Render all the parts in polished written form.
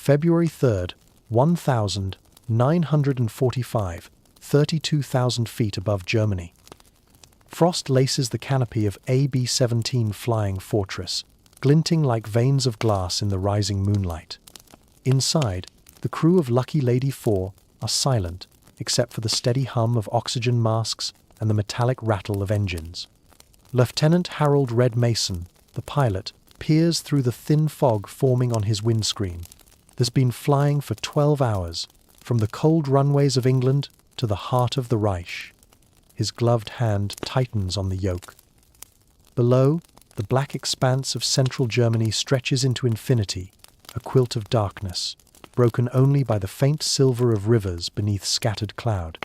February 3rd, 1945, 32,000 feet above Germany. Frost laces the canopy of AB-17 Flying Fortress, glinting like veins of glass in the rising moonlight. Inside, the crew of Lucky Lady 4 are silent, except for the steady hum of oxygen masks and the metallic rattle of engines. Lieutenant Harold Red Mason, the pilot, peers through the thin fog forming on his windscreen. There's been flying for 12 hours, from the cold runways of England to the heart of the Reich. His gloved hand tightens on the yoke. Below, the black expanse of central Germany stretches into infinity, a quilt of darkness, broken only by the faint silver of rivers beneath scattered cloud.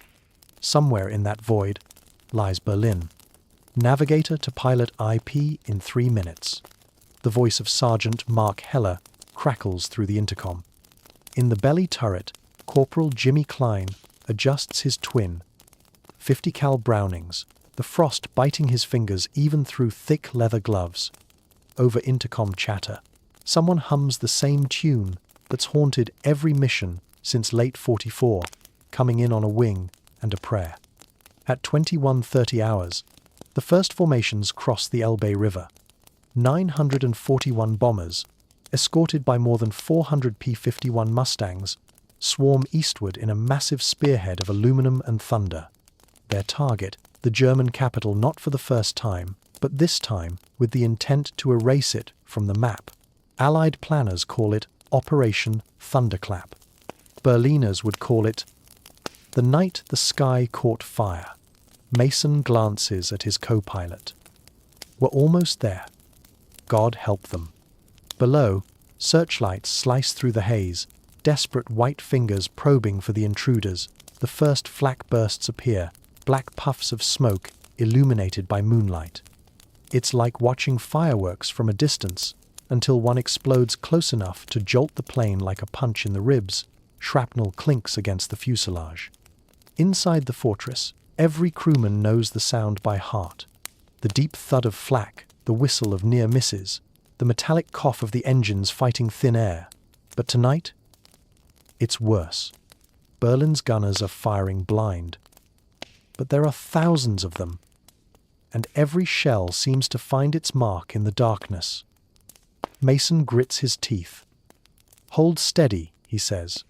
Somewhere in that void lies Berlin. Navigator to pilot IP in 3 minutes. The voice of Sergeant Mark Heller crackles through the intercom. In the belly turret, Corporal Jimmy Klein adjusts his twin. 50 cal Brownings, the frost biting his fingers even through thick leather gloves. Over intercom chatter, someone hums the same tune that's haunted every mission since late 44, coming in on a wing and a prayer. At 21:30 hours, the first formations cross the Elbe River. 941 bombers, escorted by more than 400 P-51 Mustangs, swarm eastward in a massive spearhead of aluminum and thunder. Their target, the German capital, not for the first time, but this time with the intent to erase it from the map. Allied planners call it Operation Thunderclap. Berliners would call it the night the sky caught fire. Mason glances at his co-pilot. We're almost there. God help them. Below, searchlights slice through the haze, desperate white fingers probing for the intruders. The first flak bursts appear, black puffs of smoke illuminated by moonlight. It's like watching fireworks from a distance, until one explodes close enough to jolt the plane like a punch in the ribs. Shrapnel clinks against the fuselage. Inside the fortress, every crewman knows the sound by heart. The deep thud of flak, the whistle of near misses, the metallic cough of the engines fighting thin air. But tonight, it's worse. Berlin's gunners are firing blind. But there are thousands of them, and every shell seems to find its mark in the darkness. Mason grits his teeth. "Hold steady," he says,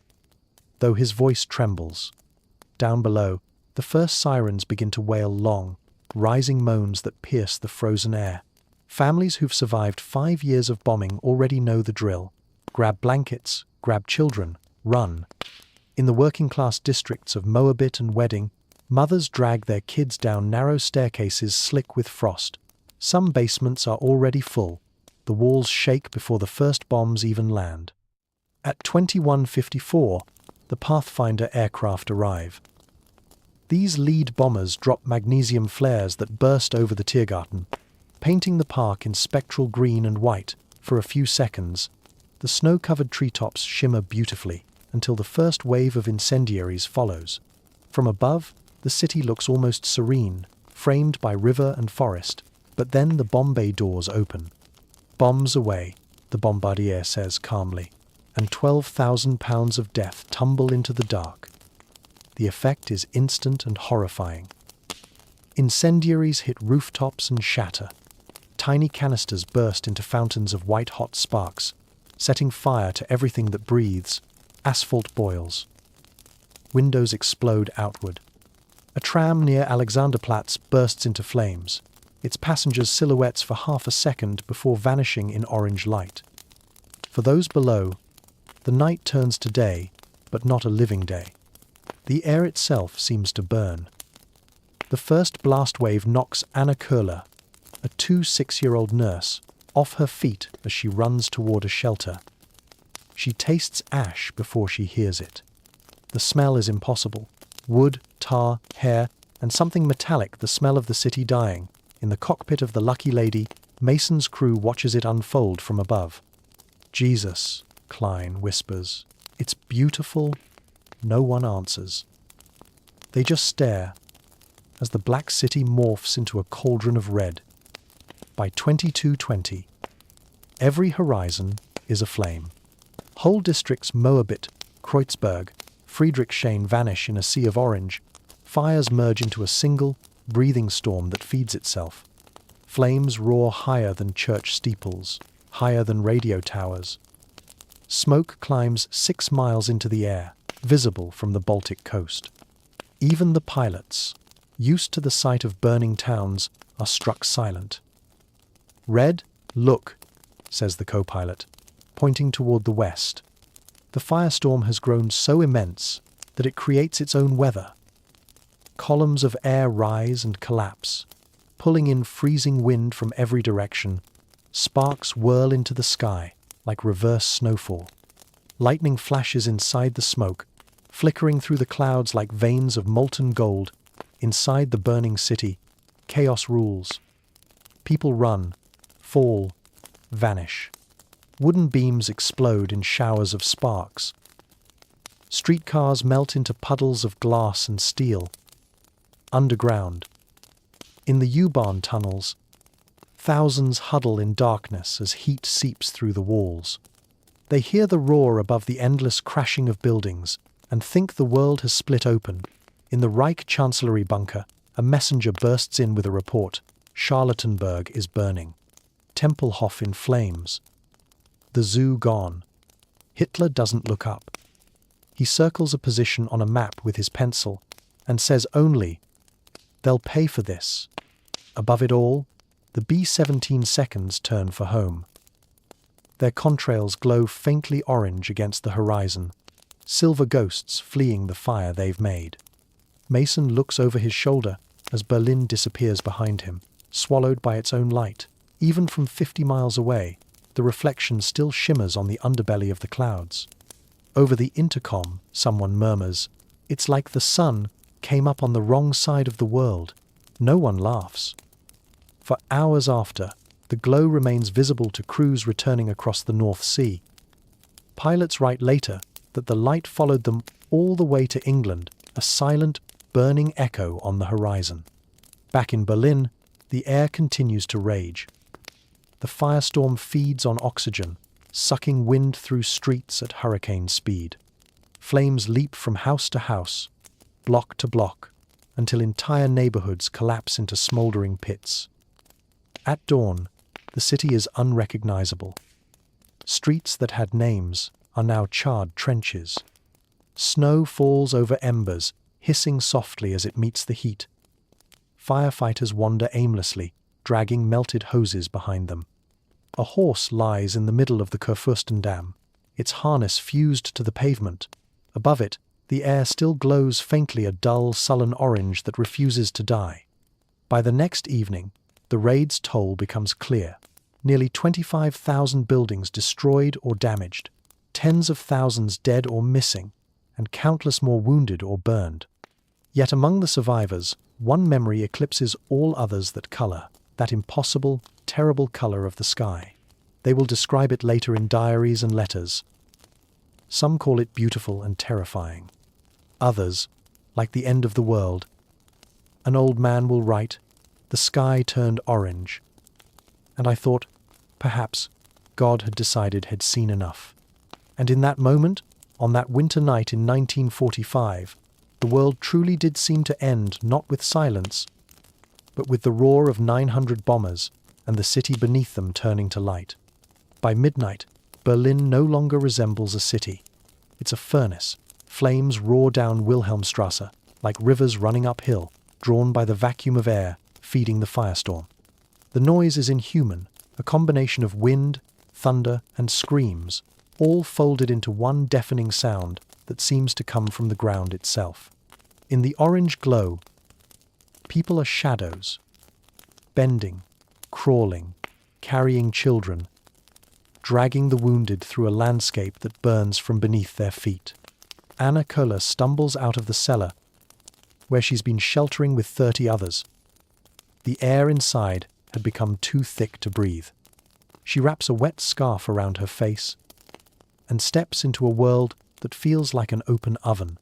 though his voice trembles. Down below, the first sirens begin to wail long, rising moans that pierce the frozen air. Families who've survived 5 years of bombing already know the drill. Grab blankets, grab children, run. In the working-class districts of Moabit and Wedding, mothers drag their kids down narrow staircases slick with frost. Some basements are already full. The walls shake before the first bombs even land. At 21:54, the Pathfinder aircraft arrive. These lead bombers drop magnesium flares that burst over the Tiergarten, painting the park in spectral green and white for a few seconds. The snow-covered treetops shimmer beautifully until the first wave of incendiaries follows. From above, the city looks almost serene, framed by river and forest, but then the bomb bay doors open. "Bombs away," the bombardier says calmly, and 12,000 pounds of death tumble into the dark. The effect is instant and horrifying. Incendiaries hit rooftops and shatter. Tiny canisters burst into fountains of white-hot sparks, setting fire to everything that breathes. Asphalt boils. Windows explode outward. A tram near Alexanderplatz bursts into flames, its passengers' silhouettes for half a second before vanishing in orange light. For those below, the night turns to day, but not a living day. The air itself seems to burn. The first blast wave knocks Anna Köhler, a 6-year-old nurse, off her feet as she runs toward a shelter. She tastes ash before she hears it. The smell is impossible. Wood, tar, hair, and something metallic, the smell of the city dying. In the cockpit of the Lucky Lady, Mason's crew watches it unfold from above. "Jesus," Klein whispers. "It's beautiful." No one answers. They just stare as the black city morphs into a cauldron of red. By 22:20, every horizon is aflame. Whole districts Moabit, Kreuzberg, Friedrichshain vanish in a sea of orange. Fires merge into a single, breathing storm that feeds itself. Flames roar higher than church steeples, higher than radio towers. Smoke climbs 6 miles into the air, visible from the Baltic coast. Even the pilots, used to the sight of burning towns, are struck silent. "Red, look," says the co-pilot, pointing toward the west. The firestorm has grown so immense that it creates its own weather. Columns of air rise and collapse, pulling in freezing wind from every direction. Sparks whirl into the sky like reverse snowfall. Lightning flashes inside the smoke, flickering through the clouds like veins of molten gold. Inside the burning city, chaos rules. People run, fall, vanish. Wooden beams explode in showers of sparks. Streetcars melt into puddles of glass and steel. Underground, in the U-Bahn tunnels, thousands huddle in darkness as heat seeps through the walls. They hear the roar above the endless crashing of buildings and think the world has split open. In the Reich Chancellery bunker, a messenger bursts in with a report. Charlottenburg is burning. Tempelhof in flames. The zoo gone. Hitler doesn't look up. He circles a position on a map with his pencil and says only, "They'll pay for this." Above it all, the B-17 seconds turn for home. Their contrails glow faintly orange against the horizon, silver ghosts fleeing the fire they've made. Mason looks over his shoulder as Berlin disappears behind him, swallowed by its own light. Even from 50 miles away, the reflection still shimmers on the underbelly of the clouds. Over the intercom, someone murmurs, "It's like the sun came up on the wrong side of the world." No one laughs. For hours after, the glow remains visible to crews returning across the North Sea. Pilots write later that the light followed them all the way to England, a silent, burning echo on the horizon. Back in Berlin, the air continues to rage. The firestorm feeds on oxygen, sucking wind through streets at hurricane speed. Flames leap from house to house, block to block, until entire neighborhoods collapse into smoldering pits. At dawn, the city is unrecognizable. Streets that had names are now charred trenches. Snow falls over embers, hissing softly as it meets the heat. Firefighters wander aimlessly, dragging melted hoses behind them. A horse lies in the middle of the Kurfürstendamm, its harness fused to the pavement. Above it, the air still glows faintly a dull, sullen orange that refuses to die. By the next evening, the raid's toll becomes clear. Nearly 25,000 buildings destroyed or damaged, tens of thousands dead or missing, and countless more wounded or burned. Yet among the survivors, one memory eclipses all others: that color, that impossible, terrible color of the sky. They will describe it later in diaries and letters. Some call it beautiful and terrifying. Others, like the end of the world. An old man will write, "The sky turned orange." And I thought, perhaps, God had decided he'd seen enough. And in that moment, on that winter night in 1945, the world truly did seem to end not with silence, but with the roar of 900 bombers and the city beneath them turning to light. By midnight, Berlin no longer resembles a city. It's a furnace. Flames roar down Wilhelmstrasse like rivers running uphill, drawn by the vacuum of air, feeding the firestorm. The noise is inhuman, a combination of wind, thunder, and screams, all folded into one deafening sound that seems to come from the ground itself. In the orange glow, people are shadows, bending, crawling, carrying children, dragging the wounded through a landscape that burns from beneath their feet. Anna Köhler stumbles out of the cellar, where she's been sheltering with 30 others. The air inside had become too thick to breathe. She wraps a wet scarf around her face and steps into a world that feels like an open oven.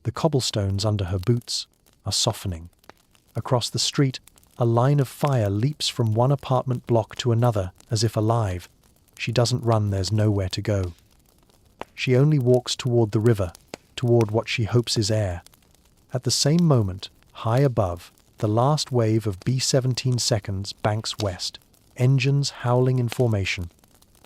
The cobblestones under her boots are softening. Across the street, a line of fire leaps from one apartment block to another as if alive. She doesn't run, there's nowhere to go. She only walks toward the river, toward what she hopes is air. At the same moment, high above, the last wave of B-17 seconds banks west, engines howling in formation.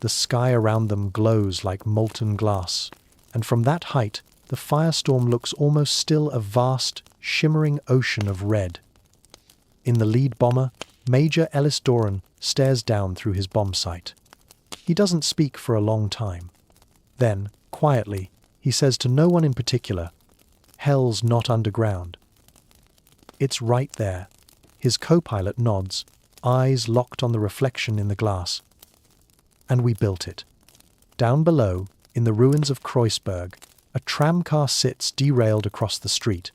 The sky around them glows like molten glass, and from that height, the firestorm looks almost still a vast, shimmering ocean of red. In the lead bomber, Major Ellis Doran stares down through his bomb sight. He doesn't speak for a long time. Then, quietly, he says to no one in particular, "Hell's not underground." It's right there. His co-pilot nods, eyes locked on the reflection in the glass. And we built it. Down below, in the ruins of Kreuzberg, a tramcar sits derailed across the street.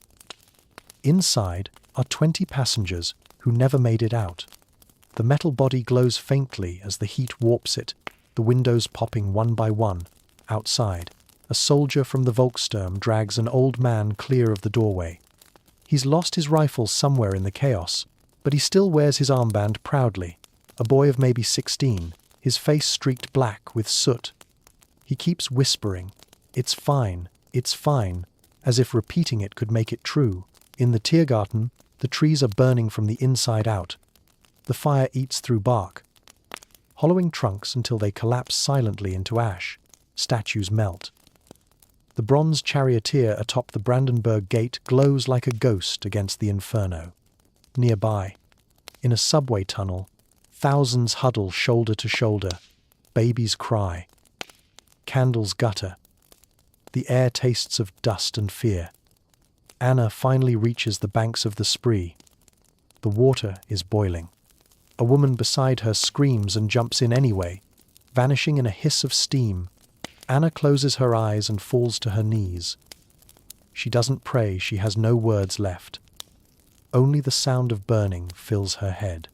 Inside are 20 passengers who never made it out. The metal body glows faintly as the heat warps it, the windows popping one by one. Outside, a soldier from the Volkssturm drags an old man clear of the doorway. He's lost his rifle somewhere in the chaos, but he still wears his armband proudly. A boy of maybe 16, his face streaked black with soot. He keeps whispering, it's fine," as if repeating it could make it true. In the Tiergarten, the trees are burning from the inside out. The fire eats through bark, hollowing trunks until they collapse silently into ash. Statues melt. The bronze charioteer atop the Brandenburg Gate glows like a ghost against the inferno. Nearby, in a subway tunnel, thousands huddle shoulder to shoulder. Babies cry. Candles gutter. The air tastes of dust and fear. Anna finally reaches the banks of the Spree. The water is boiling. A woman beside her screams and jumps in anyway, vanishing in a hiss of steam. Anna closes her eyes and falls to her knees. She doesn't pray, she has no words left. Only the sound of burning fills her head.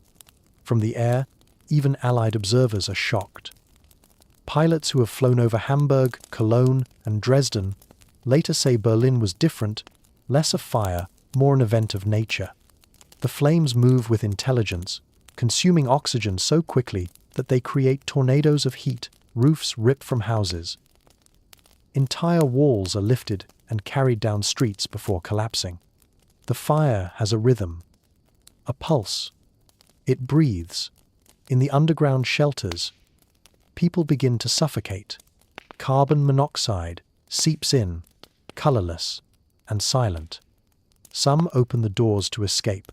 From the air, even Allied observers are shocked. Pilots who have flown over Hamburg, Cologne, and Dresden later say Berlin was different, less a fire, more an event of nature. The flames move with intelligence, consuming oxygen so quickly that they create tornadoes of heat. Roofs rip from houses. Entire walls are lifted and carried down streets before collapsing. The fire has a rhythm, a pulse. It breathes. In the underground shelters, people begin to suffocate. Carbon monoxide seeps in, colorless and silent. Some open the doors to escape,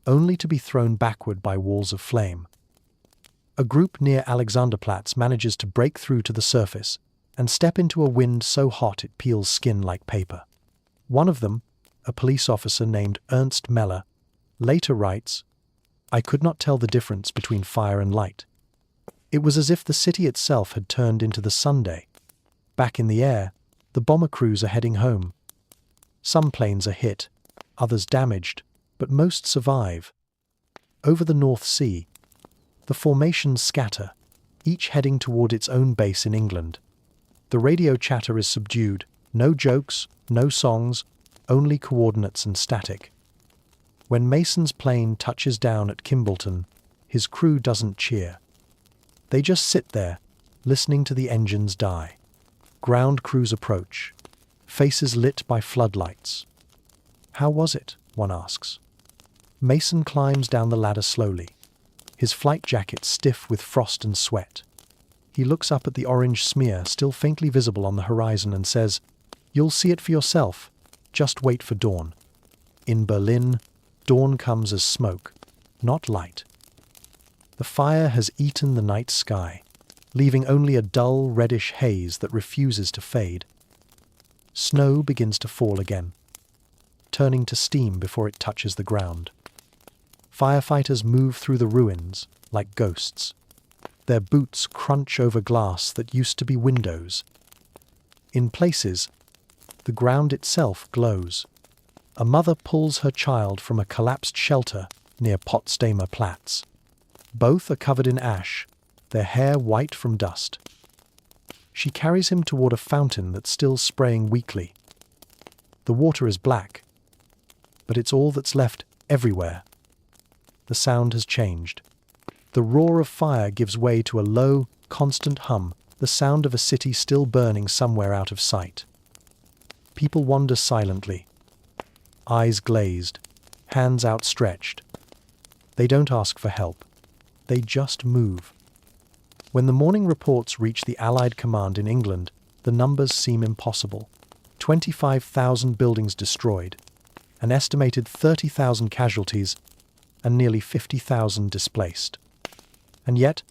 only to be thrown backward by walls of flame. A group near Alexanderplatz manages to break through to the surface and step into a wind so hot it peels skin like paper. One of them, a police officer named Ernst Meller, later writes, "I could not tell the difference between fire and light. It was as if the city itself had turned into the Sunday. Back in the air, the bomber crews are heading home. Some planes are hit, others damaged, but most survive. Over the North Sea, the formations scatter, each heading toward its own base in England. The radio chatter is subdued, no jokes, no songs, only coordinates and static. When Mason's plane touches down at Kimballton, his crew doesn't cheer. They just sit there, listening to the engines die. Ground crews approach, faces lit by floodlights. How was it? One asks. Mason climbs down the ladder slowly, his flight jacket stiff with frost and sweat. He looks up at the orange smear still faintly visible on the horizon and says, "You'll see it for yourself. Just wait for dawn." In Berlin, dawn comes as smoke, not light. The fire has eaten the night sky, leaving only a dull reddish haze that refuses to fade. Snow begins to fall again, turning to steam before it touches the ground. Firefighters move through the ruins like ghosts. Their boots crunch over glass that used to be windows. In places, the ground itself glows. A mother pulls her child from a collapsed shelter near Potsdamer Platz. Both are covered in ash, their hair white from dust. She carries him toward a fountain that's still spraying weakly. The water is black, but it's all that's left everywhere. The sound has changed. The roar of fire gives way to a low, constant hum, the sound of a city still burning somewhere out of sight. People wander silently, eyes glazed, hands outstretched. They don't ask for help. They just move. When the morning reports reach the Allied command in England, the numbers seem impossible. 25,000 buildings destroyed, an estimated 30,000 casualties, and nearly 50,000 displaced. And yet,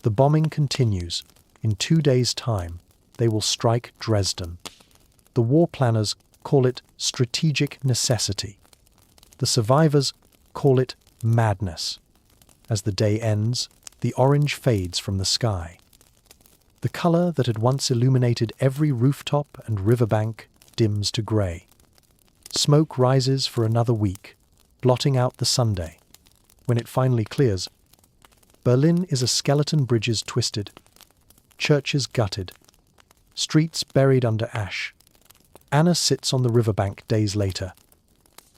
the bombing continues. In 2 days' time, they will strike Dresden. The war planners call it strategic necessity. The survivors call it madness. As the day ends, the orange fades from the sky. The color that had once illuminated every rooftop and riverbank dims to gray. Smoke rises for another week, blotting out the Sunday. When it finally clears, Berlin is a skeleton, bridges twisted, churches gutted, streets buried under ash. Anna sits on the riverbank days later,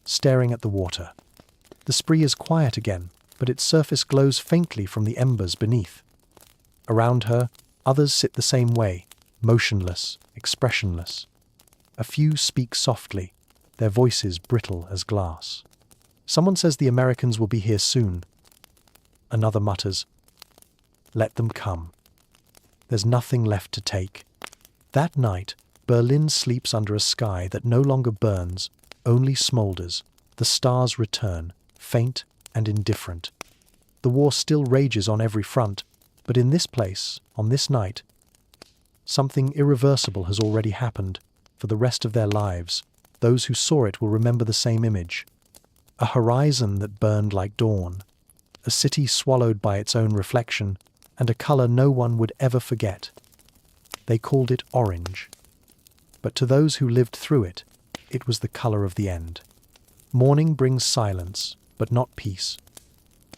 staring at the water. The Spree is quiet again, but its surface glows faintly from the embers beneath. Around her, others sit the same way, motionless, expressionless. A few speak softly, their voices brittle as glass. Someone says the Americans will be here soon. Another mutters, "Let them come. There's nothing left to take." That night, Berlin sleeps under a sky that no longer burns, only smoulders. The stars return, faint and indifferent. The war still rages on every front, but in this place, on this night, something irreversible has already happened. For the rest of their lives, those who saw it will remember the same image. A horizon that burned like dawn, a city swallowed by its own reflection, and a color no one would ever forget. They called it orange. But to those who lived through it, it was the color of the end. Morning brings silence, but not peace.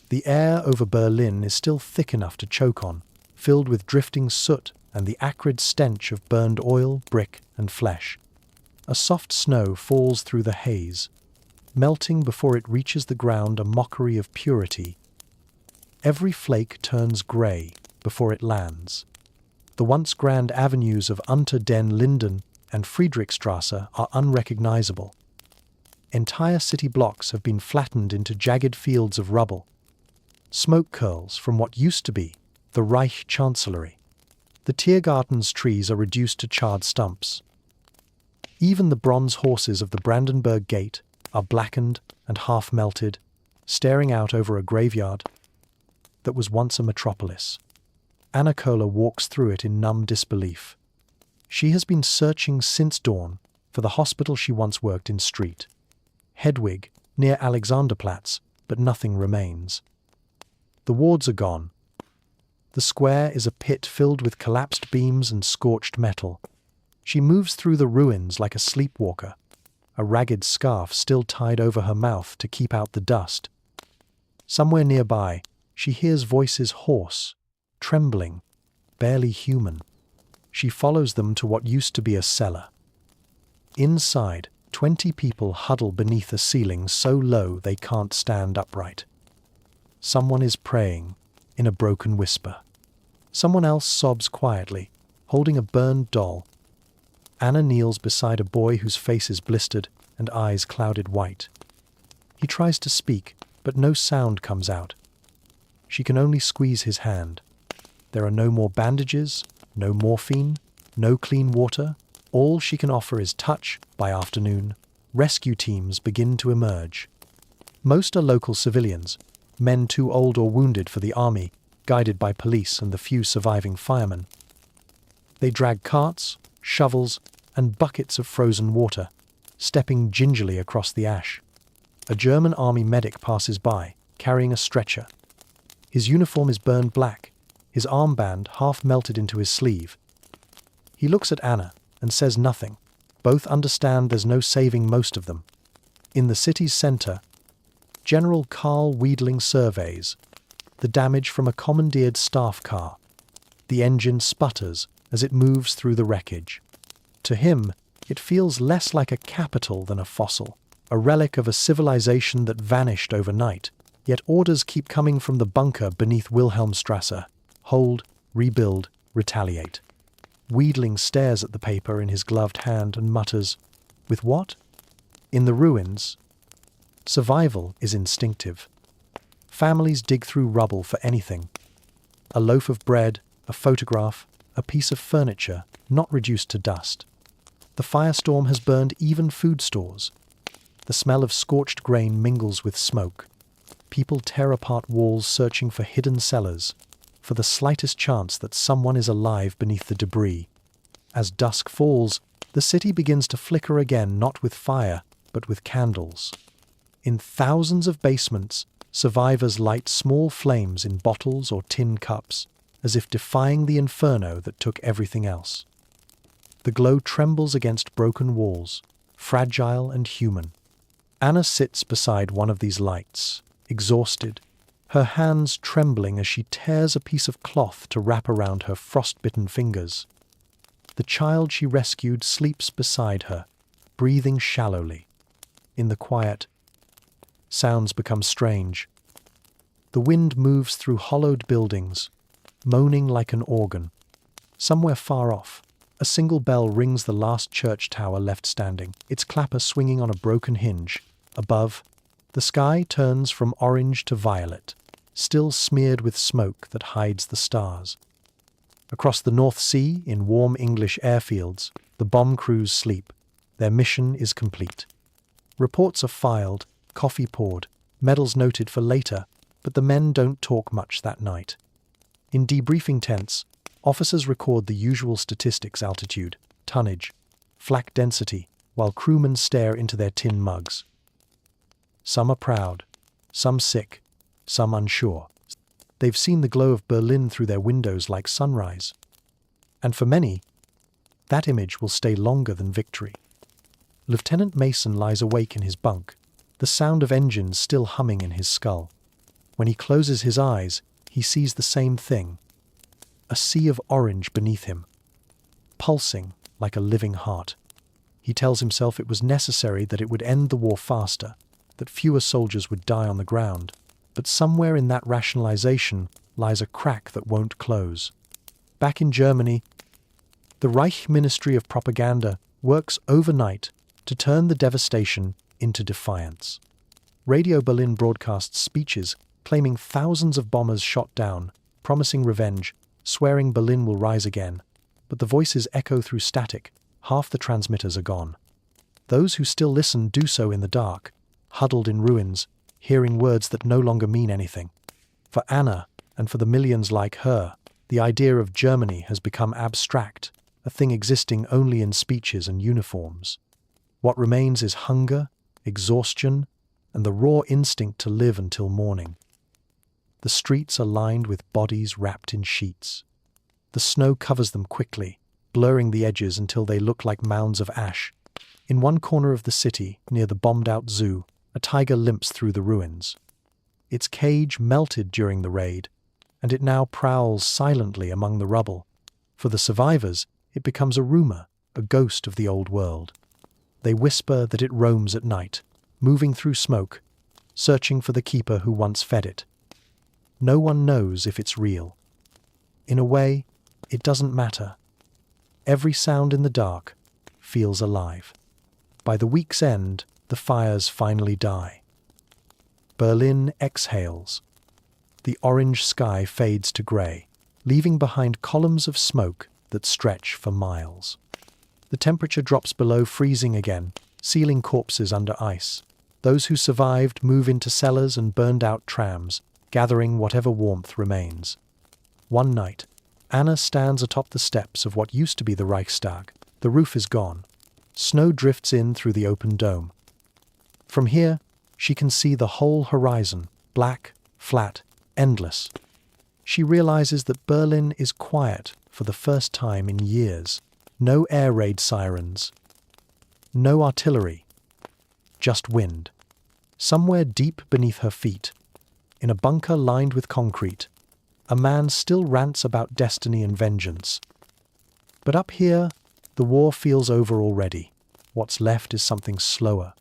The air over Berlin is still thick enough to choke on, filled with drifting soot and the acrid stench of burned oil, brick, and flesh. A soft snow falls through the haze, melting before it reaches the ground, a mockery of purity. Every flake turns grey before it lands. The once grand avenues of Unter den Linden and Friedrichstrasse are unrecognizable. Entire city blocks have been flattened into jagged fields of rubble. Smoke curls from what used to be the Reich Chancellery. The Tiergarten's trees are reduced to charred stumps. Even the bronze horses of the Brandenburg Gate are blackened and half-melted, staring out over a graveyard that was once a metropolis. Anna Kohler walks through it in numb disbelief. She has been searching since dawn for the hospital she once worked in street Hedwig, near Alexanderplatz, but nothing remains. The wards are gone. The square is a pit filled with collapsed beams and scorched metal. She moves through the ruins like a sleepwalker, a ragged scarf still tied over her mouth to keep out the dust. Somewhere nearby, she hears voices hoarse, trembling, barely human. She follows them to what used to be a cellar. Inside, 20 people huddle beneath a ceiling so low they can't stand upright. Someone is praying, in a broken whisper. Someone else sobs quietly, holding a burned doll. Anna kneels beside a boy whose face is blistered and eyes clouded white. He tries to speak, but no sound comes out. She can only squeeze his hand. There are no more bandages, no morphine, no clean water. All she can offer is touch. By afternoon, rescue teams begin to emerge. Most are local civilians, men too old or wounded for the army, guided by police and the few surviving firemen. They drag carts, shovels, and buckets of frozen water, stepping gingerly across the ash. A German army medic passes by, carrying a stretcher. His uniform is burned black, his armband half melted into his sleeve. He looks at Anna and says nothing. Both understand there's no saving most of them. In the city's center, General Karl Wiedling surveys the damage from a commandeered staff car. The engine sputters as it moves through the wreckage. To him, it feels less like a capital than a fossil, a relic of a civilization that vanished overnight. Yet orders keep coming from the bunker beneath Wilhelmstrasse. Hold, rebuild, retaliate. Wheedling stares at the paper in his gloved hand and mutters, "With what?" In the ruins, survival is instinctive. Families dig through rubble for anything. A loaf of bread, a photograph, a piece of furniture, not reduced to dust. The firestorm has burned even food stores. The smell of scorched grain mingles with smoke. People tear apart walls searching for hidden cellars, for the slightest chance that someone is alive beneath the debris. As dusk falls, the city begins to flicker again, not with fire, but with candles. In thousands of basements, survivors light small flames in bottles or tin cups, as if defying the inferno that took everything else. The glow trembles against broken walls, fragile and human. Anna sits beside one of these lights, exhausted, her hands trembling as she tears a piece of cloth to wrap around her frostbitten fingers. The child she rescued sleeps beside her, breathing shallowly. In the quiet, sounds become strange. The wind moves through hollowed buildings, moaning like an organ. Somewhere far off, a single bell rings the last church tower left standing, its clapper swinging on a broken hinge. Above, the sky turns from orange to violet, still smeared with smoke that hides the stars. Across the North Sea, in warm English airfields, the bomb crews sleep. Their mission is complete. Reports are filed, coffee poured, medals noted for later, but the men don't talk much that night. In debriefing tents, officers record the usual statistics: altitude, tonnage, flak density, while crewmen stare into their tin mugs. Some are proud, some sick, some unsure. They've seen the glow of Berlin through their windows like sunrise. And for many, that image will stay longer than victory. Lieutenant Mason lies awake in his bunk, the sound of engines still humming in his skull. When he closes his eyes, he sees the same thing: a sea of orange beneath him, pulsing like a living heart. He tells himself it was necessary, that it would end the war faster, that fewer soldiers would die on the ground. But somewhere in that rationalization lies a crack that won't close. Back in Germany, the Reich Ministry of Propaganda works overnight to turn the devastation into defiance. Radio Berlin broadcasts speeches claiming thousands of bombers shot down, promising revenge, swearing Berlin will rise again. But the voices echo through static. Half the transmitters are gone. Those who still listen do so in the dark, huddled in ruins, hearing words that no longer mean anything. For Anna, and for the millions like her, the idea of Germany has become abstract, a thing existing only in speeches and uniforms. What remains is hunger, exhaustion, and the raw instinct to live until morning. The streets are lined with bodies wrapped in sheets. The snow covers them quickly, blurring the edges until they look like mounds of ash. In one corner of the city, near the bombed-out zoo, a tiger limps through the ruins. Its cage melted during the raid, and it now prowls silently among the rubble. For the survivors, it becomes a rumor, a ghost of the old world. They whisper that it roams at night, moving through smoke, searching for the keeper who once fed it. No one knows if it's real. In a way, it doesn't matter. Every sound in the dark feels alive. By the week's end, the fires finally die. Berlin exhales. The orange sky fades to grey, leaving behind columns of smoke that stretch for miles. The temperature drops below freezing again, sealing corpses under ice. Those who survived move into cellars and burned-out trams, gathering whatever warmth remains. One night, Anna stands atop the steps of what used to be the Reichstag. The roof is gone. Snow drifts in through the open dome. From here, she can see the whole horizon, black, flat, endless. She realizes that Berlin is quiet for the first time in years. No air raid sirens, no artillery, just wind. Somewhere deep beneath her feet, in a bunker lined with concrete, a man still rants about destiny and vengeance. But up here, the war feels over already. What's left is something slower.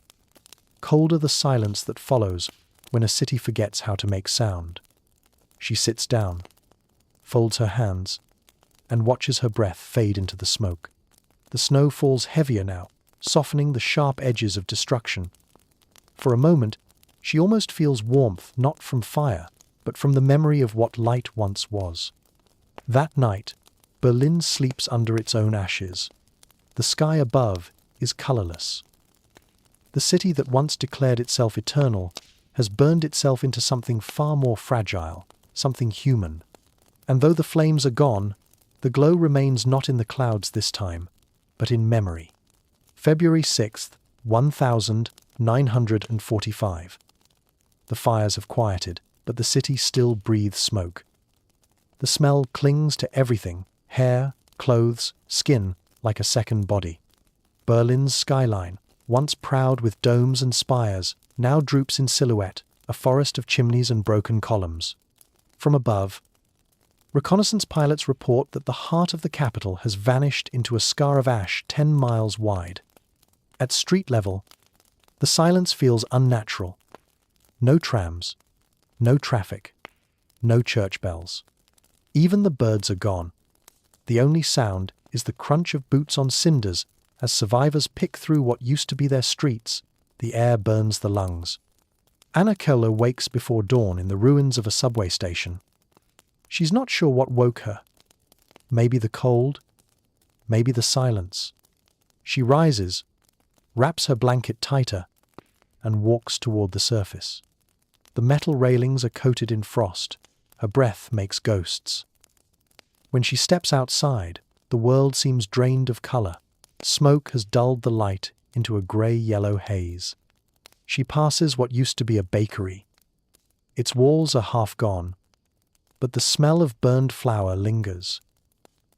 Colder the silence that follows when a city forgets how to make sound. She sits down, folds her hands, and watches her breath fade into the smoke. The snow falls heavier now, softening the sharp edges of destruction. For a moment, she almost feels warmth not from fire, but from the memory of what light once was. That night, Berlin sleeps under its own ashes. The sky above is colorless. The city that once declared itself eternal has burned itself into something far more fragile, something human. And though the flames are gone, the glow remains not in the clouds this time, but in memory. February 6th, 1945. The fires have quieted, but the city still breathes smoke. The smell clings to everything, hair, clothes, skin, like a second body. Berlin's skyline, once proud with domes and spires, now droops in silhouette, a forest of chimneys and broken columns. From above, reconnaissance pilots report that the heart of the capital has vanished into a scar of ash 10 miles wide. At street level, the silence feels unnatural. No trams, no traffic, no church bells. Even the birds are gone. The only sound is the crunch of boots on cinders as survivors pick through what used to be their streets. The air burns the lungs. Anna Köhler wakes before dawn in the ruins of a subway station. She's not sure what woke her. Maybe the cold, maybe the silence. She rises, wraps her blanket tighter, and walks toward the surface. The metal railings are coated in frost. Her breath makes ghosts. When she steps outside, the world seems drained of color. Smoke has dulled the light into a gray-yellow haze. She passes what used to be a bakery. Its walls are half gone, but the smell of burned flour lingers.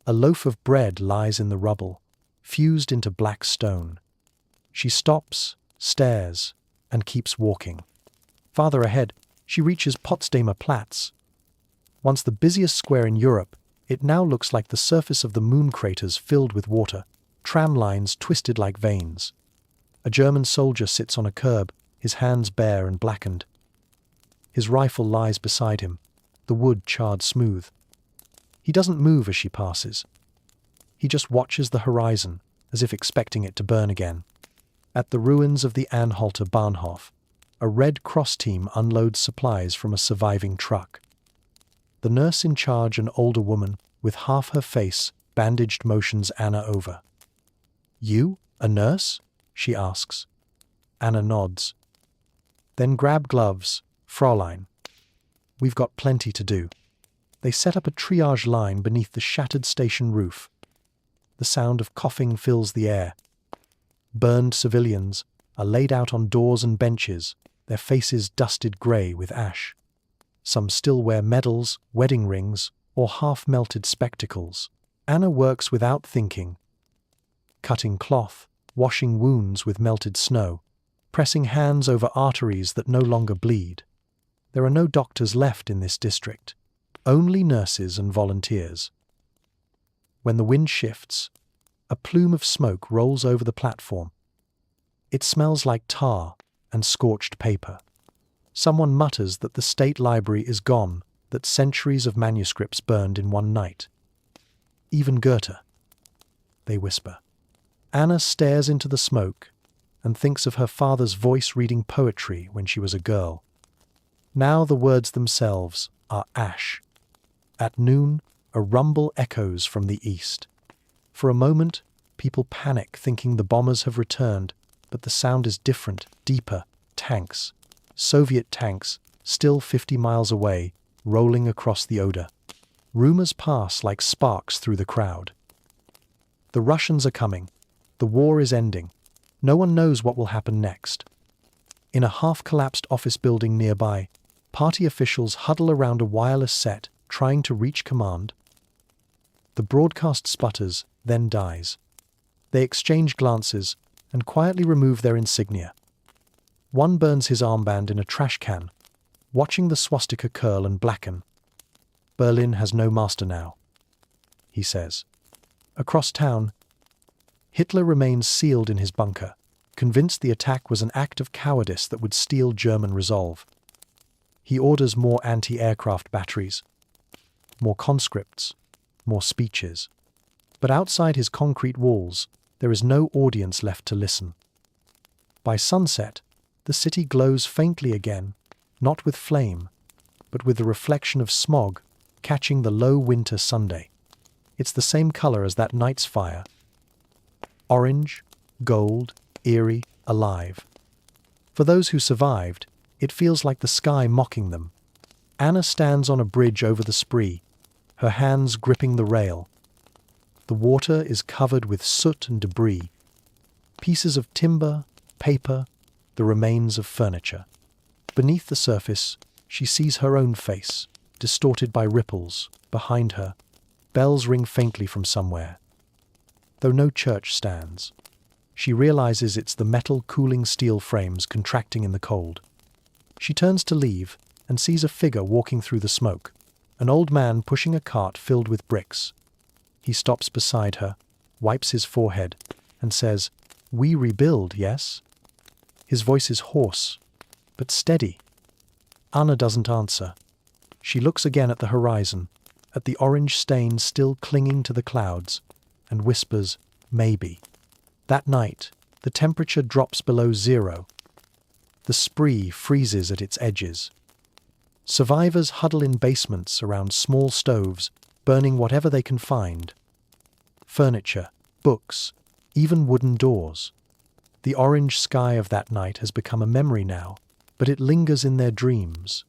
A loaf of bread lies in the rubble, fused into black stone. She stops, stares, and keeps walking. Farther ahead, she reaches Potsdamer Platz. Once the busiest square in Europe, it now looks like the surface of the moon craters filled with water, tram lines twisted like veins. A German soldier sits on a curb, his hands bare and blackened. His rifle lies beside him, the wood charred smooth. He doesn't move as she passes. He just watches the horizon, as if expecting it to burn again. At the ruins of the Anhalter Bahnhof, a Red Cross team unloads supplies from a surviving truck. The nurse in charge, an older woman, with half her face bandaged, motions Anna over. "You, a nurse?" she asks. Anna nods. "Then grab gloves, Fräulein. We've got plenty to do." They set up a triage line beneath the shattered station roof. The sound of coughing fills the air. Burned civilians are laid out on doors and benches, their faces dusted grey with ash. Some still wear medals, wedding rings, or half-melted spectacles. Anna works without thinking, cutting cloth, washing wounds with melted snow, pressing hands over arteries that no longer bleed. There are no doctors left in this district, only nurses and volunteers. When the wind shifts, a plume of smoke rolls over the platform. It smells like tar and scorched paper. Someone mutters that the state library is gone, that centuries of manuscripts burned in one night. Even Goethe, they whisper. Anna stares into the smoke and thinks of her father's voice reading poetry when she was a girl. Now the words themselves are ash. At noon, a rumble echoes from the east. For a moment, people panic, thinking the bombers have returned, but the sound is different, deeper. Tanks, Soviet tanks, still 50 miles away, rolling across the Oder. Rumors pass like sparks through the crowd. The Russians are coming. The war is ending. No one knows what will happen next. In a half-collapsed office building nearby, party officials huddle around a wireless set, trying to reach command. The broadcast sputters, then dies. They exchange glances and quietly remove their insignia. One burns his armband in a trash can, watching the swastika curl and blacken. "Berlin has no master now," he says. Across town, Hitler remains sealed in his bunker, convinced the attack was an act of cowardice that would steel German resolve. He orders more anti-aircraft batteries, more conscripts, more speeches. But outside his concrete walls, there is no audience left to listen. By sunset, the city glows faintly again, not with flame, but with the reflection of smog catching the low winter Sunday. It's the same color as that night's fire. Orange, gold, eerie, alive. For those who survived, it feels like the sky mocking them. Anna stands on a bridge over the Spree, her hands gripping the rail. The water is covered with soot and debris, pieces of timber, paper, the remains of furniture. Beneath the surface, she sees her own face, distorted by ripples. Behind her, bells ring faintly from somewhere. Though no church stands, she realizes it's the metal cooling steel frames contracting in the cold. She turns to leave and sees a figure walking through the smoke, an old man pushing a cart filled with bricks. He stops beside her, wipes his forehead, and says, "We rebuild, yes?" His voice is hoarse, but steady. Anna doesn't answer. She looks again at the horizon, at the orange stain still clinging to the clouds, and whispers, "Maybe." That night, the temperature drops below zero. The Spree freezes at its edges. Survivors huddle in basements around small stoves, burning whatever they can find. Furniture, books, even wooden doors. The orange sky of that night has become a memory now, but it lingers in their dreams.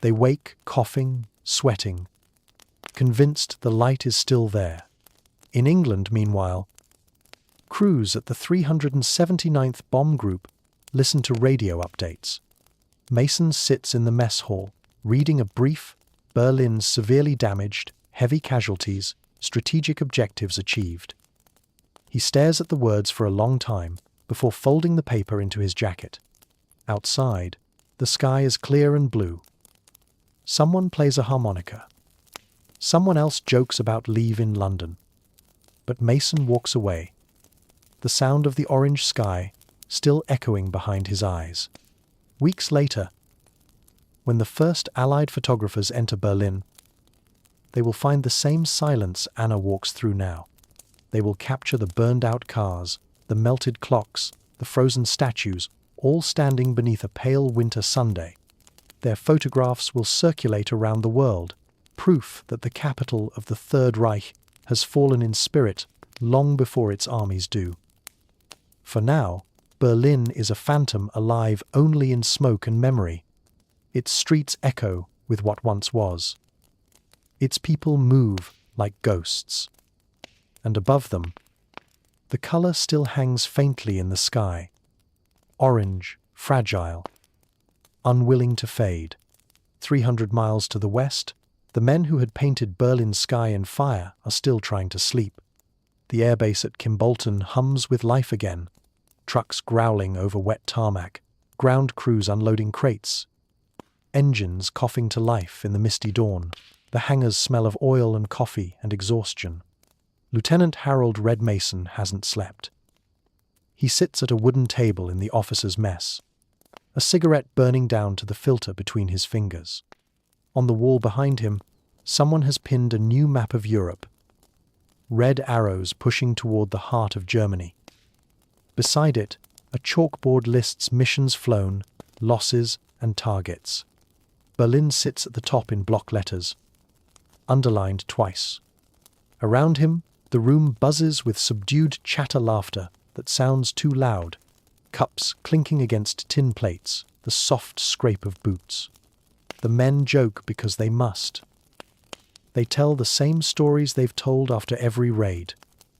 They wake, coughing, sweating, convinced the light is still there. In England, meanwhile, crews at the 379th Bomb Group listen to radio updates. Mason sits in the mess hall, reading a brief, "Berlin severely damaged, heavy casualties, strategic objectives achieved." He stares at the words for a long time before folding the paper into his jacket. Outside, the sky is clear and blue. Someone plays a harmonica. Someone else jokes about leave in London. But Mason walks away, the sound of the orange sky still echoing behind his eyes. Weeks later, when the first Allied photographers enter Berlin, they will find the same silence Anna walks through now. They will capture the burned-out cars, the melted clocks, the frozen statues, all standing beneath a pale winter Sunday. Their photographs will circulate around the world, proof that the capital of the Third Reich has fallen in spirit long before its armies do. For now, Berlin is a phantom alive only in smoke and memory. Its streets echo with what once was. Its people move like ghosts. And above them, the color still hangs faintly in the sky. Orange, fragile, unwilling to fade. 300 miles to the west, the men who had painted Berlin's sky in fire are still trying to sleep. The airbase at Kimbolton hums with life again. Trucks growling over wet tarmac, ground crews unloading crates, engines coughing to life in the misty dawn. The hangars smell of oil and coffee and exhaustion. Lieutenant Harold Red Mason hasn't slept. He sits at a wooden table in the officers' mess, a cigarette burning down to the filter between his fingers. On the wall behind him, someone has pinned a new map of Europe, red arrows pushing toward the heart of Germany. Beside it, a chalkboard lists missions flown, losses, and targets. Berlin sits at the top in block letters, underlined twice. Around him, the room buzzes with subdued chatter laughter that sounds too loud, cups clinking against tin plates, the soft scrape of boots. The men joke because they must. They tell the same stories they've told after every raid.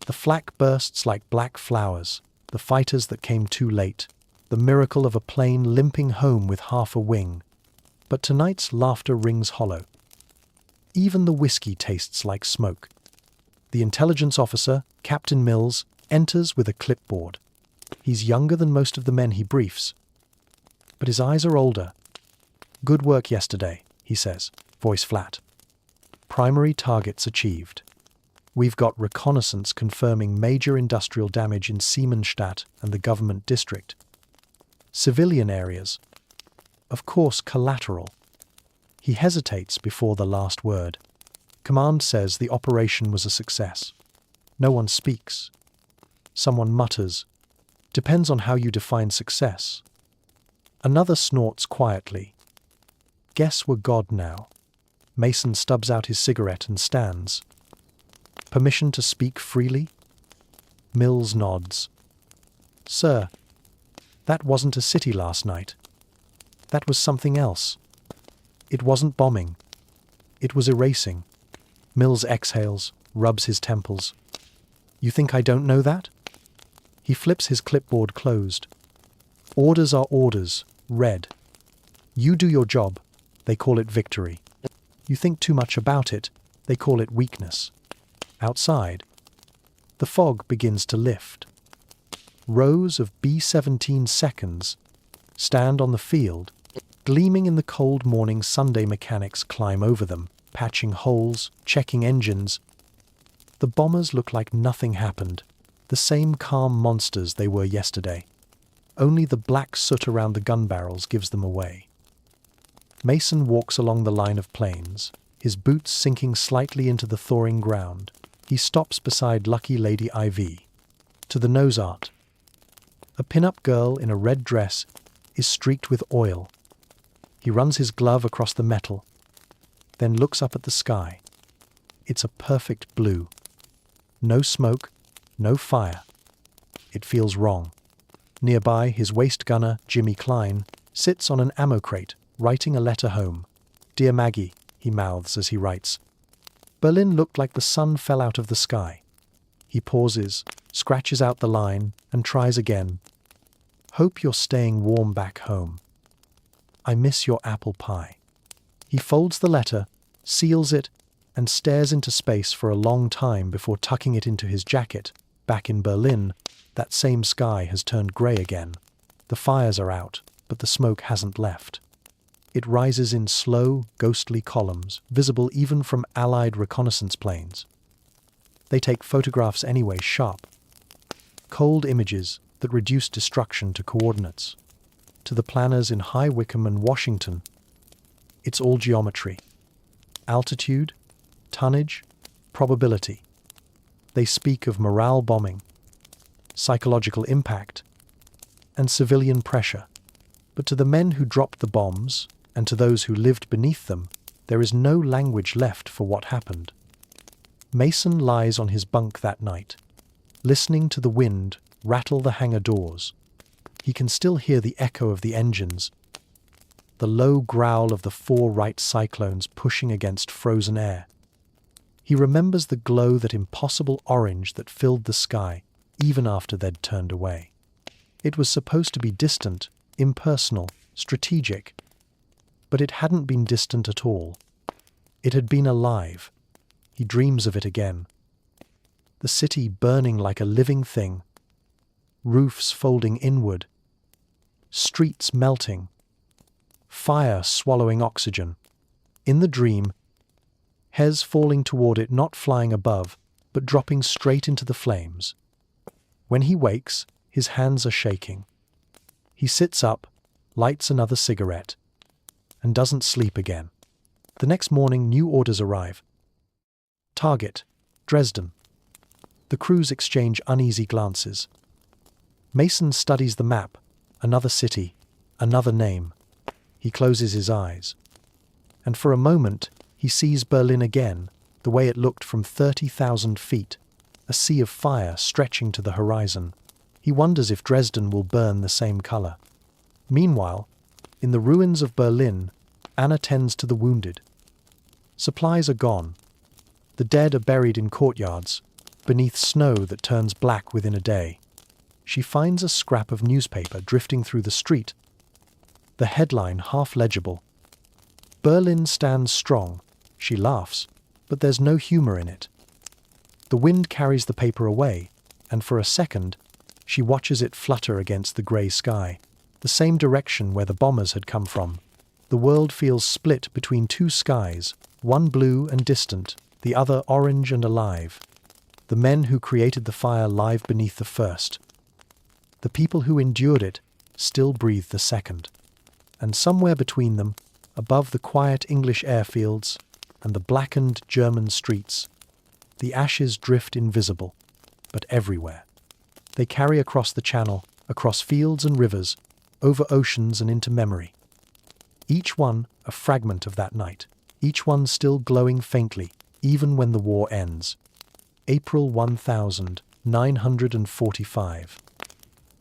The flak bursts like black flowers, the fighters that came too late, the miracle of a plane limping home with half a wing. But tonight's laughter rings hollow. Even the whiskey tastes like smoke. The intelligence officer, Captain Mills, enters with a clipboard. He's younger than most of the men he briefs, but his eyes are older. "Good work yesterday," he says, voice flat. "Primary targets achieved. We've got reconnaissance confirming major industrial damage in Siemensstadt and the government district. Civilian areas. Of course, collateral." He hesitates before the last word. Command says the operation was a success. No one speaks. Someone mutters, "Depends on how you define success." Another snorts quietly. Guess we're God now. Mason stubs out his cigarette and stands. Permission to speak freely? Mills nods. Sir, that wasn't a city last night. That was something else. It wasn't bombing. It was erasing. Mills exhales, rubs his temples. You think I don't know that? He flips his clipboard closed. Orders are orders, read. You do your job, they call it victory. You think too much about it, they call it weakness. Outside, the fog begins to lift. Rows of B-17 seconds stand on the field, gleaming in the cold morning. Sunday mechanics climb over them, patching holes, checking engines. The bombers look like nothing happened, the same calm monsters they were yesterday. Only the black soot around the gun barrels gives them away. Mason walks along the line of planes, his boots sinking slightly into the thawing ground. He stops beside Lucky Lady IV. To the nose art. A pin-up girl in a red dress is streaked with oil. He runs his glove across the metal, then looks up at the sky. It's a perfect blue. No smoke, no fire. It feels wrong. Nearby, his waist gunner, Jimmy Klein, sits on an ammo crate, writing a letter home. "Dear Maggie," he mouths as he writes. Berlin looked like the sun fell out of the sky. He pauses, scratches out the line, and tries again. "Hope you're staying warm back home. I miss your apple pie." He folds the letter, seals it, and stares into space for a long time before tucking it into his jacket. Back in Berlin, that same sky has turned grey again. The fires are out, but the smoke hasn't left. It rises in slow, ghostly columns, visible even from Allied reconnaissance planes. They take photographs anyway, sharp. Cold images that reduce destruction to coordinates. To the planners in High Wycombe and Washington, it's all geometry. Altitude, tonnage, probability. They speak of morale bombing, psychological impact, and civilian pressure. But to the men who dropped the bombs, and to those who lived beneath them, there is no language left for what happened. Mason lies on his bunk that night, listening to the wind rattle the hangar doors. He can still hear the echo of the engines, the low growl of the 4 Wright cyclones pushing against frozen air. He remembers the glow, that impossible orange that filled the sky, even after they'd turned away. It was supposed to be distant, impersonal, strategic, but it hadn't been distant at all. It had been alive. He dreams of it again. The city burning like a living thing, roofs folding inward, streets melting, fire swallowing oxygen. In the dream, Hez falling toward it, not flying above, but dropping straight into the flames. When he wakes, his hands are shaking. He sits up, lights another cigarette, and doesn't sleep again. The next morning, new orders arrive. Target, Dresden. The crews exchange uneasy glances. Mason studies the map. Another city, another name. He closes his eyes. And for a moment, he sees Berlin again, the way it looked from 30,000 feet, a sea of fire stretching to the horizon. He wonders if Dresden will burn the same color. Meanwhile, in the ruins of Berlin, Anna tends to the wounded. Supplies are gone. The dead are buried in courtyards, beneath snow that turns black within a day. She finds a scrap of newspaper drifting through the street. The headline half legible. Berlin stands strong. She laughs, but there's no humor in it. The wind carries the paper away, and for a second, she watches it flutter against the grey sky, the same direction where the bombers had come from. The world feels split between 2 skies, one blue and distant, the other orange and alive. The men who created the fire live beneath the first. The people who endured it still breathe the second. And somewhere between them, above the quiet English airfields, and the blackened German streets. The ashes drift invisible, but everywhere. They carry across the channel, across fields and rivers, over oceans and into memory. Each one a fragment of that night, each one still glowing faintly, even when the war ends. April 1945.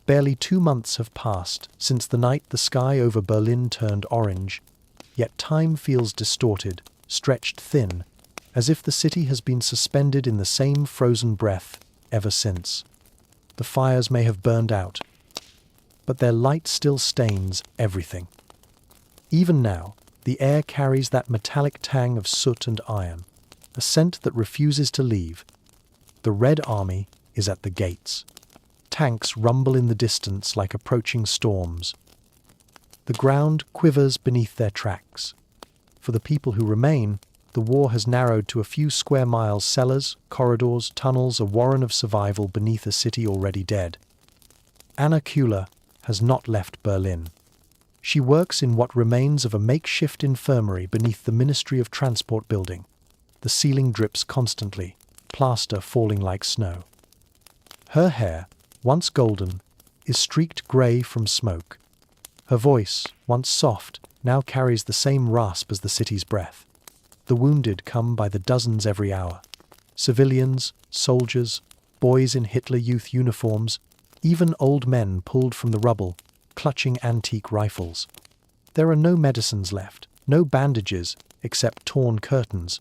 Barely 2 months have passed since the night the sky over Berlin turned orange, yet time feels distorted, stretched thin, as if the city has been suspended in the same frozen breath ever since. The fires may have burned out, but their light still stains everything. Even now, the air carries that metallic tang of soot and iron, a scent that refuses to leave. The Red Army is at the gates. Tanks rumble in the distance like approaching storms. The ground quivers beneath their tracks. For the people who remain, the war has narrowed to a few square miles, cellars, corridors, tunnels, a warren of survival beneath a city already dead. Anna Kuhler has not left Berlin. She works in what remains of a makeshift infirmary beneath the Ministry of Transport building. The ceiling drips constantly, plaster falling like snow. Her hair, once golden, is streaked grey from smoke. Her voice, once soft, now carries the same rasp as the city's breath. The wounded come by the dozens every hour. Civilians, soldiers, boys in Hitler Youth uniforms, even old men pulled from the rubble, clutching antique rifles. There are no medicines left, no bandages, except torn curtains.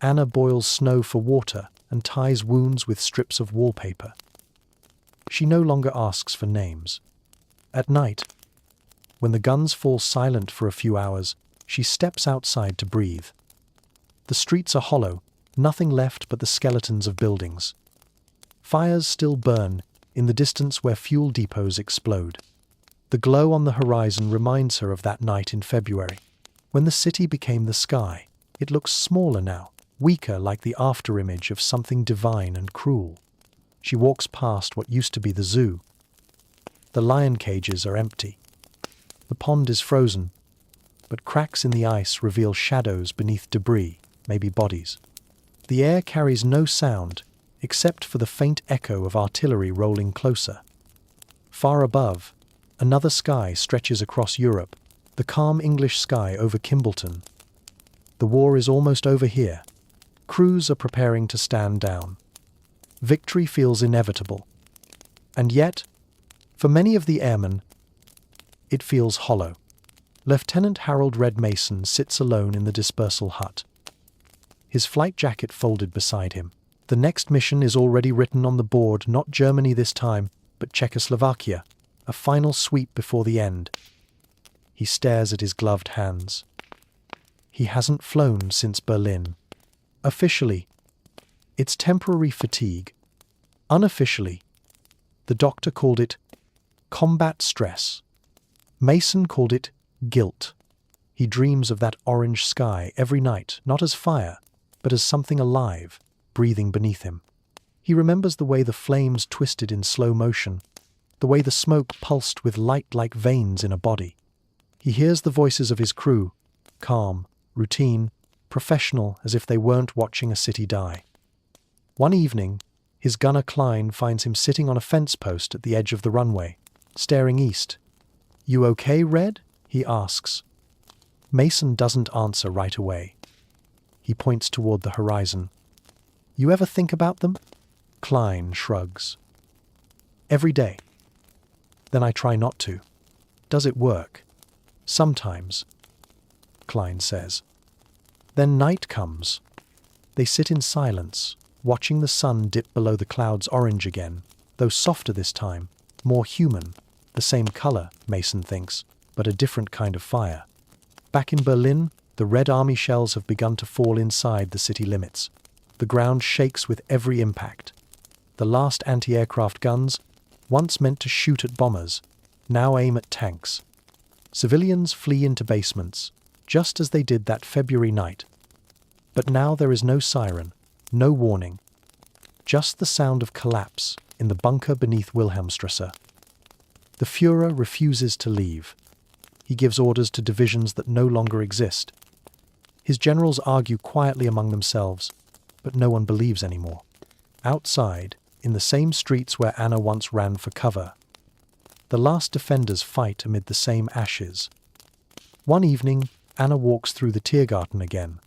Anna boils snow for water and ties wounds with strips of wallpaper. She no longer asks for names. At night, when the guns fall silent for a few hours, she steps outside to breathe. The streets are hollow, nothing left but the skeletons of buildings. Fires still burn in the distance where fuel depots explode. The glow on the horizon reminds her of that night in February, when the city became the sky. It looks smaller now, weaker, like the afterimage of something divine and cruel. She walks past what used to be the zoo. The lion cages are empty. The pond is frozen, but cracks in the ice reveal shadows beneath debris, maybe bodies. The air carries no sound, except for the faint echo of artillery rolling closer. Far above, another sky stretches across Europe, the calm English sky over Kimbleton. The war is almost over here. Crews are preparing to stand down. Victory feels inevitable. And yet, for many of the airmen, it feels hollow. Lieutenant Harold Red Mason sits alone in the dispersal hut. His flight jacket folded beside him. The next mission is already written on the board, not Germany this time, but Czechoslovakia. A final sweep before the end. He stares at his gloved hands. He hasn't flown since Berlin. Officially, it's temporary fatigue. Unofficially, the doctor called it combat stress. Mason called it guilt. He dreams of that orange sky every night, not as fire, but as something alive, breathing beneath him. He remembers the way the flames twisted in slow motion, the way the smoke pulsed with light like veins in a body. He hears the voices of his crew, calm, routine, professional, as if they weren't watching a city die. One evening, his gunner Klein finds him sitting on a fence post at the edge of the runway, staring east. "You okay, Red?" he asks. Mason doesn't answer right away. He points toward the horizon. "You ever think about them?" Klein shrugs. "Every day. Then I try not to." "Does it work?" "Sometimes," Klein says. Then night comes. They sit in silence, watching the sun dip below the clouds orange again, though softer this time, more human. The same color, Mason thinks, but a different kind of fire. Back in Berlin, the Red Army shells have begun to fall inside the city limits. The ground shakes with every impact. The last anti-aircraft guns, once meant to shoot at bombers, now aim at tanks. Civilians flee into basements, just as they did that February night. But now there is no siren, no warning, just the sound of collapse in the bunker beneath Wilhelmstrasse. The Führer refuses to leave. He gives orders to divisions that no longer exist. His generals argue quietly among themselves, but no one believes anymore. Outside, in the same streets where Anna once ran for cover, the last defenders fight amid the same ashes. One evening, Anna walks through the Tiergarten again.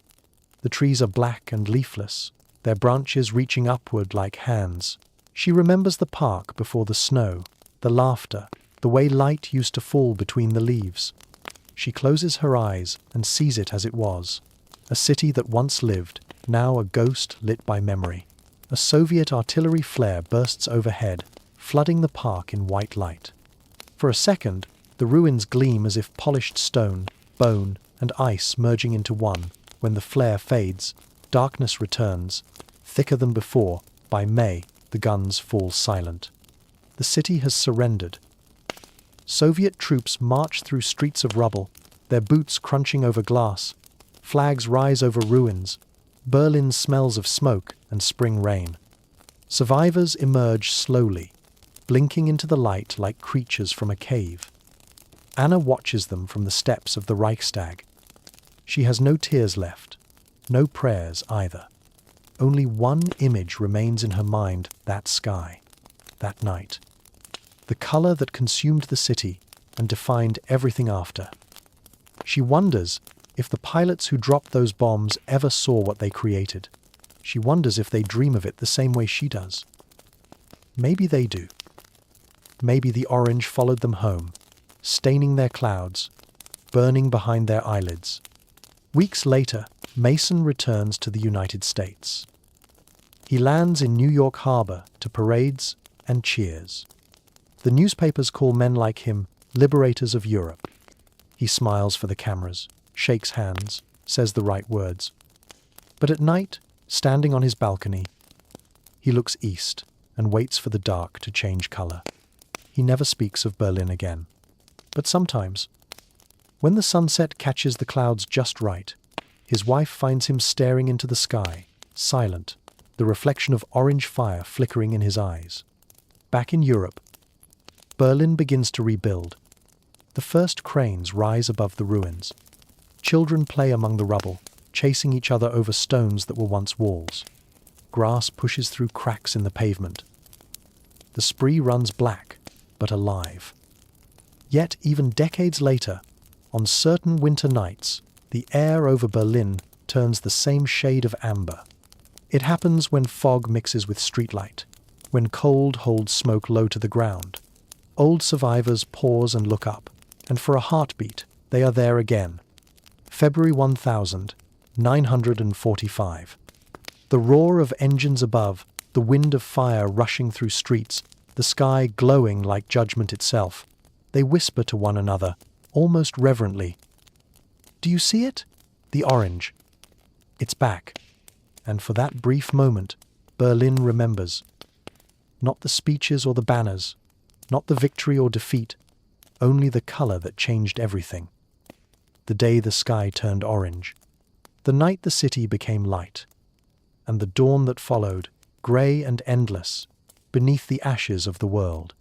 The trees are black and leafless, their branches reaching upward like hands. She remembers the park before the snow, the laughter, the way light used to fall between the leaves. She closes her eyes and sees it as it was. A city that once lived, now a ghost lit by memory. A Soviet artillery flare bursts overhead, flooding the park in white light. For a second, the ruins gleam as if polished stone, bone, and ice merging into one. When the flare fades, darkness returns, thicker than before. By May, the guns fall silent. The city has surrendered. Soviet troops march through streets of rubble, their boots crunching over glass. Flags rise over ruins. Berlin smells of smoke and spring rain. Survivors emerge slowly, blinking into the light like creatures from a cave. Anna watches them from the steps of the Reichstag. She has no tears left, no prayers either. Only one image remains in her mind, that sky, that night. The color that consumed the city and defined everything after. She wonders if the pilots who dropped those bombs ever saw what they created. She wonders if they dream of it the same way she does. Maybe they do. Maybe the orange followed them home, staining their clouds, burning behind their eyelids. Weeks later, Mason returns to the United States. He lands in New York Harbor to parades and cheers. The newspapers call men like him liberators of Europe. He smiles for the cameras, shakes hands, says the right words. But at night, standing on his balcony, he looks east and waits for the dark to change color. He never speaks of Berlin again. But sometimes, when the sunset catches the clouds just right, his wife finds him staring into the sky, silent, the reflection of orange fire flickering in his eyes. Back in Europe, Berlin begins to rebuild. The first cranes rise above the ruins. Children play among the rubble, chasing each other over stones that were once walls. Grass pushes through cracks in the pavement. The Spree runs black, but alive. Yet, even decades later, on certain winter nights, the air over Berlin turns the same shade of amber. It happens when fog mixes with streetlight, when cold holds smoke low to the ground. Old survivors pause and look up, and for a heartbeat, they are there again. February 1945. The roar of engines above, the wind of fire rushing through streets, the sky glowing like judgment itself. They whisper to one another, almost reverently. Do you see it? The orange. It's back. And for that brief moment, Berlin remembers. Not the speeches or the banners, not the victory or defeat, only the color that changed everything. The day the sky turned orange, the night the city became light, and the dawn that followed, gray and endless, beneath the ashes of the world.